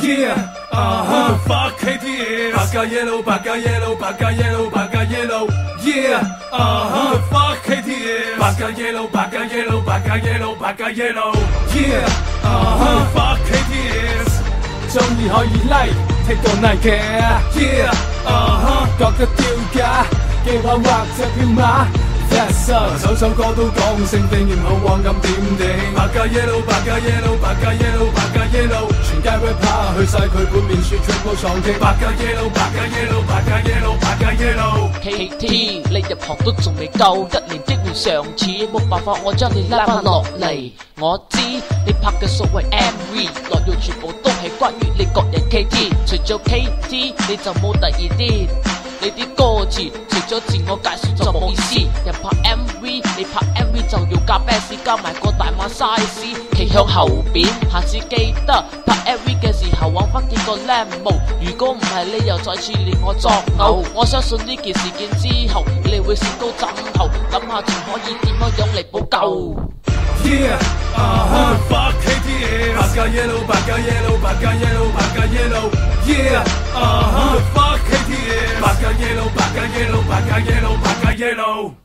Yeah, fuck KTS， 白加 yellow， 白加 yellow， 白加 yellow， 白加 yellow。Yeah, fuck KTS， 白加 yellow， 白加 yellow， 白加 yellow， 白加 yellow。Yeah, fuck KTS， 鍾意可以 like，take 到 Nike。Yeah, 覺得丟架，機玩或者票碼。首首歌都講性定然好往咁點地，白加 yellow， 白加 yellow， 白加 yellow， 白加 yellow， 全街 rapper 去晒佢本面説全部藏記，白加 yellow， 白加 yellow， 白加 yellow， 白加 yellow。KT 你入行都仲未夠一年，機會尚似，冇辦法我將你拉翻落嚟。我知你拍嘅所謂 MV 內容全部都係關於你個人 KT， 除咗 KT 你就冇第二啲。你啲歌詞除咗自我介紹就冇意思，人拍 MV 你拍 MV 就要加 bass 加埋個大碼 size， 企向後邊，下次記得拍 MV 嘅時候揾翻幾個靚模，如果唔係你又再次令我作嘔。我相信呢件事件之後你會跣高枕頭，諗下仲可以點樣嚟補救。Yeah, fuck KTS， 白加 yellow， 白加 yellow， 白加 yellow， 白加 yellow。Yeah, fuck KTS， 白加 yellow， 白加 yellow， 白加 yellow， 白加 yellow。